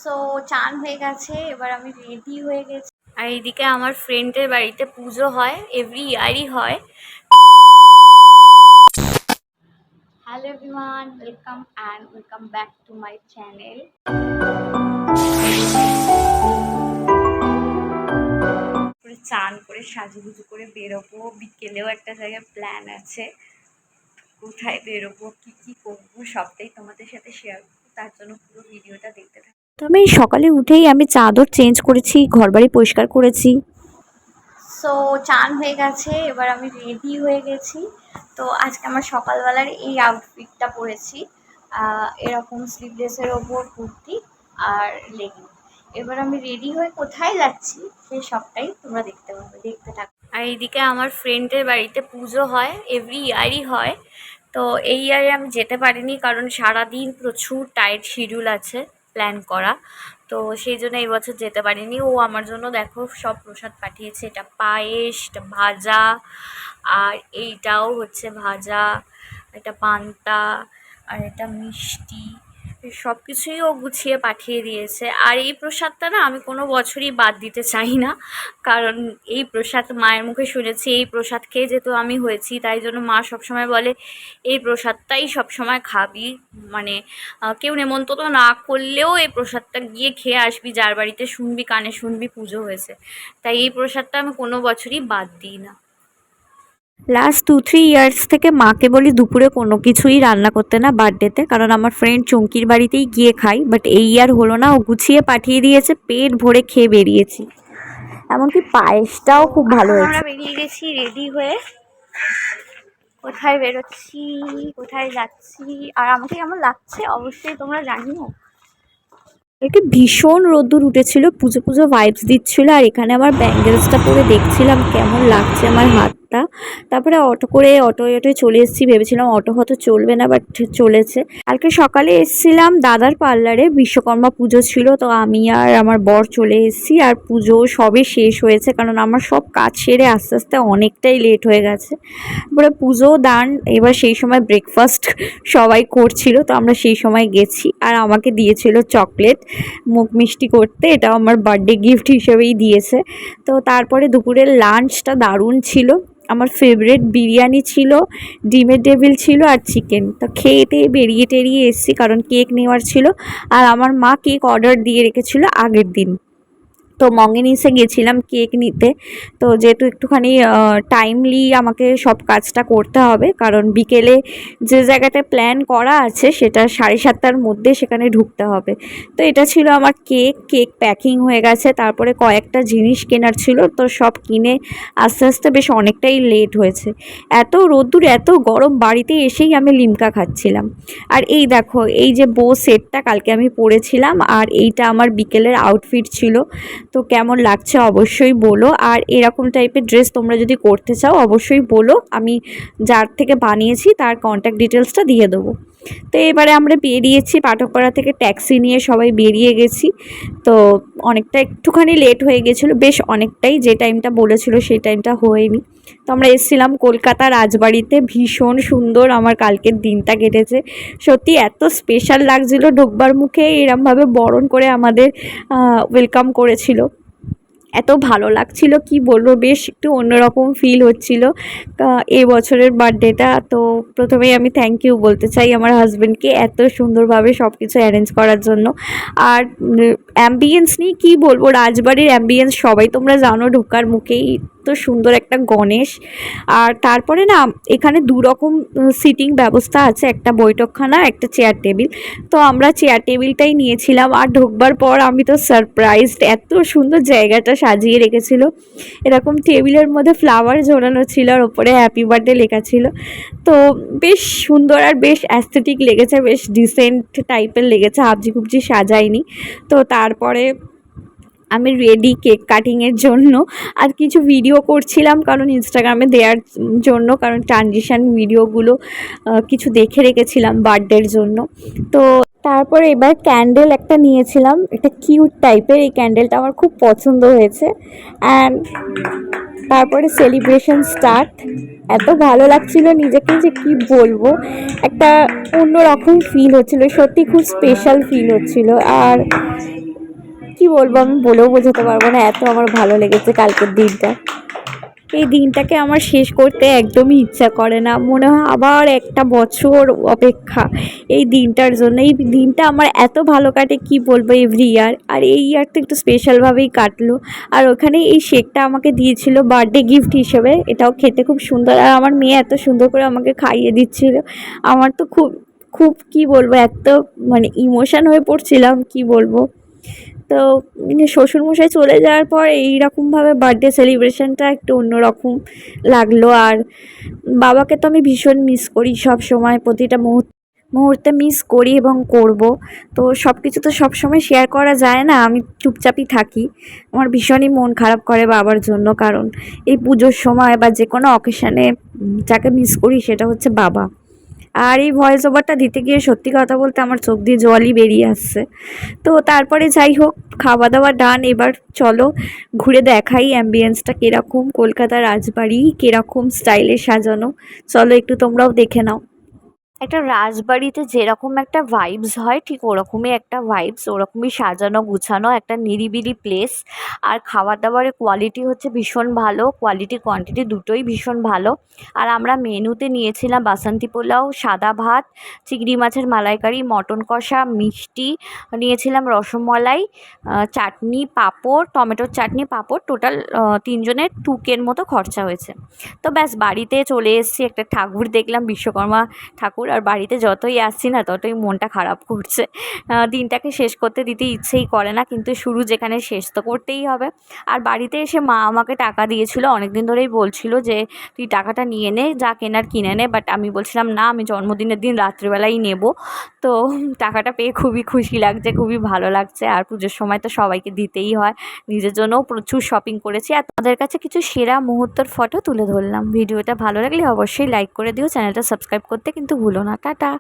So চান হয়ে গেছে, এবার আমি রেডি হয়ে গেছি। আর এইদিকে আমার ফ্রেন্ডের বাড়িতে পুজো হয়, এভরি ইয়ারই হয়। Hello everyone, welcome back to my channel. চান করে সাজুগুজু করে বেরোবো, বিকেলেও একটা জায়গায় প্ল্যান আছে। কোথায় বেরোবো, কি করবো সবটাই তোমাদের সাথে শেয়ার করবো, তার জন্য পুরো ভিডিওটা দেখতে থাকো। তো আমি সকালে উঠেই আমি চাদর চেঞ্জ করেছি, ঘরবাড়ি পরিষ্কার করেছি। সো চান হয়ে গেছে, এবার আমি রেডি হয়ে গেছি। তো আজকে আমার সকালবেলার এই আউটফিটটা পরেছি, এরকম স্লিভলেসের ওপর কুর্তি আর লেগিং। এবার আমি রেডি হয়ে কোথায় যাচ্ছি সেই সবটাই তোমরা দেখতে পাবে, দেখতে থাকো। আর এইদিকে আমার ফ্রেন্ডের বাড়িতে পুজো হয়, এভরি ইয়ারই হয়। তো এই ইয়ারে আমি যেতে পারিনি কারণ সারাদিন প্রচুর টাইট শিডিউল আছে প্ল্যান করা। তো সেই জন্য এই বছর যেতে পারিনি। ও আমার জন্য দেখো সব প্রসাদ পাঠিয়েছে, এটা পায়েস, এটা ভাজা, আর এইটাও হচ্ছে ভাজা, এটা পান্তা, আর এটা মিষ্টি, সব কিছুই ও গুছিয়ে পাঠিয়ে দিয়েছে। আর এই প্রসাদটা না আমি কোনো বছরই বাদ দিতে চাই না, কারণ এই প্রসাদ মায়ের মুখে শুনেছি, এই প্রসাদ খেয়ে যেহেতু আমি হয়েছি, তাই জন্য মা সবসময় বলে এই প্রসাদটাই সবসময় খাবি, মানে কেউ নেমন্তন্ন না করলেও এই প্রসাদটা গিয়ে খেয়ে আসবি, যার বাড়িতে শুনবি, কানে শুনবি পুজো হয়েছে। তাই এই প্রসাদটা আমি কোনো বছরই বাদ দিই না। লাস্ট 2-3 ইয়ার্স থেকে মাকে বলি দুপুরে কোনো কিছুই রান্না করতে না বার্থডেতে, কারণ আমার ফ্রেন্ড চুমকির বাড়িতেই গিয়ে খাই। বাট এই ইয়ার হলো না, ও গুছিয়ে পাঠিয়ে দিয়েছে, পেট ভরে খেয়ে বেরিয়েছি। এমনকি পায়েসটাও খুব ভালো হয়েছে। আমরা বেরিয়ে গেছি রেডি হয়ে, কোথায় বেরোচ্ছি, কোথায় যাচ্ছি, আর আমাকে কেমন লাগছে অবশ্যই তোমরা জানিও। একটু ভীষণ রোদ্দুর উঠেছিল, পুজো পুজো ভাইবস দিচ্ছিল। আর এখানে আমার ব্যাঙ্গেলসটা পরে দেখছিলাম কেমন লাগছে আমার হাতটা। তারপরে অটোয় চলে এসেছি, ভেবেছিলাম অটো হয়তো চলবে না, বাট চলেছে। কালকে সকালে এসেছিলাম দাদার পার্লারে, বিশ্বকর্মা পুজো ছিল, তো আমি আর আমার বর চলে এসেছি। আর পুজো সবে শেষ হয়েছে, কারণ আমার সব কাজ সেরে আস্তে আস্তে অনেকটাই লেট হয়ে গেছে। তারপরে পুজো দান, এবার সেই সময় ব্রেকফাস্ট সবাই করছিল, তো আমরা সেই সময় গেছি। আর আমাকে দিয়েছিল চকলেট মুখ মিষ্টি করতে, এটা আমার বার্থডে গিফট হিসেবেই দিয়েছে। তো তারপরে দুপুরের লাঞ্চটা দারুণ ছিল, আমার ফেভারিট বিরিয়ানি ছিল, ডিমের টেবিল ছিল আর চিকেন। তো খেয়ে টেয়ে বেরিয়ে টেরিয়ে এসেছি, কারণ কেক নেওয়ার ছিল। আর আমার মা কেক অর্ডার দিয়ে রেখেছিল আগের দিন, তো মঙ্গেনিসে গেছিলাম কেক নিতে। তো যেহেতু একটুখানি টাইমলি আমাকে সব কাজটা করতে হবে, কারণ বিকেলে যে জায়গাটায় প্ল্যান করা আছে সেটা 7:30টার মধ্যে সেখানে ঢুকতে হবে। তো এটা ছিল আমার কেক প্যাকিং হয়ে গেছে। তারপরে কয়েকটা জিনিস কেনার ছিল, তো সব কিনে আস্তে আস্তে বেশ অনেকটাই লেট হয়েছে। এত রোদ্দুর, এত গরম, বাড়িতে এসেই আমি লিমকা খাচ্ছিলাম। আর এই দেখো, এই যে বো সেটটা কালকে আমি পরেছিলাম, আর এইটা আমার বিকেলের আউটফিট ছিল। তো কেমন লাগছে অবশ্যই বলো। আর এরকম টাইপের ড্রেস তোমরা যদি করতে চাও অবশ্যই বলো, আমি যার থেকে বানিয়েছি তার কন্ট্যাক্ট ডিটেলসটা দিয়ে দেবো। তো এবারে আমরা বেরিয়েছি, পাঠকপাড়া থেকে ট্যাক্সি নিয়ে সবাই বেরিয়ে গেছি। তো অনেকটা একটুখানি লেট হয়ে গেছিলো, বেশ অনেকটাই, যে টাইমটা বলেছিল সেই টাইমটা হয়নি। তো আমরা এসেছিলাম কলকাতা রাজবাড়িতে, ভীষণ সুন্দর আমার কালকের দিনটা কেটেছে। সত্যি এত স্পেশাল লাগছিল, ঢোকবার মুখে এরমভাবে বরণ করে আমাদের ওয়েলকাম করেছিল, এত ভালো লাগছিল কি বলবো, বেশ একটু অন্যরকম ফিল হচ্ছিল এই বছরের বার্থডেটা। তো প্রথমেই আমি থ্যাংক ইউ বলতে চাই আমার হাজব্যান্ডকে এত সুন্দরভাবে সব কিছু অ্যারেঞ্জ করার জন্য। আর অ্যাম্বিয়েন্স নিয়ে কী বলবো, রাজবাড়ির অ্যাম্বিয়েন্স সবাই তোমরা জানো, ঢোকার মুখেই তো সুন্দর একটা গণেশ। আর তারপরে না এখানে দুরকম সিটিং ব্যবস্থা আছে, একটা বৈঠকখানা, একটা চেয়ার টেবিল। তো আমরা চেয়ার টেবিলটাই নিয়েছিলাম। আর ঢোকবার পর আমি তো সারপ্রাইজড, এত সুন্দর জায়গাটা সাজিয়ে রেখেছিল, এরকম টেবিলের মধ্যে ফ্লাওয়ার ঝোলানো ছিল, আর ওপরে হ্যাপি বার্থডে লেখা ছিল। তো বেশ সুন্দর আর বেশ অ্যাস্থেটিক লেগেছে, বেশ ডিসেন্ট টাইপের লেগেছে, হাবজি খুবজি সাজায়নি। তো তারপরে আমি রেডি কেক কাটিংয়ের জন্য, আর কিছু ভিডিও করছিলাম কারণ ইনস্টাগ্রামে দেওয়ার জন্য, কারণ ট্রানজিশান ভিডিওগুলো কিছু দেখে রেখেছিলাম বার্থডের জন্য। তো তারপরে এবার ক্যান্ডেল একটা নিয়েছিলাম, এটা কিউট টাইপের, এই ক্যান্ডেলটা আমার খুব পছন্দ হয়েছে। অ্যান্ড তারপরে সেলিব্রেশন স্টার্ট, এত ভালো লাগছিল নিজেকে যে কি বলবো, একটা অন্যরকম ফিল হচ্ছিল, সত্যি খুব স্পেশাল ফিল হচ্ছিল। আর কি বলবো, আমি বলেও বোঝাতে পারবো না, এত আমার ভালো লেগেছে কালকের দিনটা। এই দিনটাকে আমার শেষ করতে একদমই ইচ্ছা করে না, মনে হয় আবার একটা বছর অপেক্ষা এই দিনটার জন্য। এই দিনটা আমার এত ভালো কাটে কি বলবো এভরি ইয়ার, আর এই ইয়ার তো একটু স্পেশালভাবেই কাটলো। আর ওখানে এই শেকটা আমাকে দিয়েছিল বার্থডে গিফট হিসেবে, এটাও খেতে খুব সুন্দর, আর আমার মেয়ে এত সুন্দর করে আমাকে খাইয়ে দিচ্ছিল। আমার তো খুব খুব কি বলবো, এত মানে ইমোশন হয়ে পড়ছিলাম কি বলবো। তো শ্বশুরমশাই চলে যাওয়ার পর এইরকমভাবে বার্থডে সেলিব্রেশনটা একটু অন্যরকম লাগলো। আর বাবাকে তো আমি ভীষণ মিস করি, সব সময় প্রতিটা মুহূর্তে মিস করি এবং করব। তো সব কিছু তো সবসময় শেয়ার করা যায় না, আমি চুপচাপই থাকি। আমার ভীষণই মন খারাপ করে বাবার জন্য, কারণ এই পুজোর সময় বা যে কোনো অকেশানে যাকে মিস করি সেটা হচ্ছে বাবা। আর এই ভয়েস ওভারটা দিতে গিয়ে সত্যি কথা বলতে আমার চোখ দিয়ে জলই বেরিয়ে আসছে। তো তারপরে যাই হোক, খাওয়া দাওয়া ডান, এবার চলো ঘুরে দেখাই অ্যাম্বিয়েন্সটা কীরকম, কলকাতার রাজবাড়ি কীরকম স্টাইলে সাজানো, চলো একটু তোমরাও দেখে নাও। একটা রাজবাড়িতে যেরকম একটা ভাইবস হয় ঠিক ওরকমই একটা ভাইবস, ওরকমই সাজানো গুছানো একটা নিরিবিলি প্লেস। আর খাবার দাবারের কোয়ালিটি হচ্ছে ভীষণ ভালো, কোয়ালিটি কোয়ান্টিটি দুটোই ভীষণ ভালো। আর আমরা মেনুতে নিয়েছিলাম বাসন্তী পোলাও, সাদা ভাত, চিংড়ি মাছের মালাইকারি, মটন কষা, মিষ্টি নিয়েছিলাম, রসমালাই, চাটনি, পাঁপড়, টমেটোর চাটনি, পাঁপড়, টোটাল 3 জনের 2K মতো খরচা হয়েছে। তো ব্যাস বাড়িতে চলে এসেছি, একটা ঠাকুর দেখলাম, বিশ্বকর্মা ঠাকুর। আর বাড়িতে যতই আসছি না ততই মনটা খারাপ করছে, দিনটাকে শেষ করতে দিতে ইচ্ছেই করে না, কিন্তু শুরু যেখানে শেষ তো করতেই হবে। আর বাড়িতে এসে মা আমাকে টাকা দিয়েছিল, অনেক দিন ধরেই বলছিল যে তুই টাকাটা নিয়ে নে, যা কেনার কিনে নে, বাট আমি বলছিলাম না, আমি জন্মদিনের দিন রাত্রিবেলাই নেব। তো টাকাটা পেয়ে খুবই খুশি লাগছে, খুবই ভালো লাগছে। আর পুজোর সময় তো সবাইকে দিতেই হয়, নিজের জন্যও প্রচুর শপিং করেছি। আর তোমাদের কাছে কিছু সেরা মুহূর্তের ফটো তুলে ধরলাম। ভিডিওটা ভালো লাগলে অবশ্যই লাইক করে দিও, চ্যানেলটা সাবস্ক্রাইব করতে কিন্তু ভুলো না। টাটা।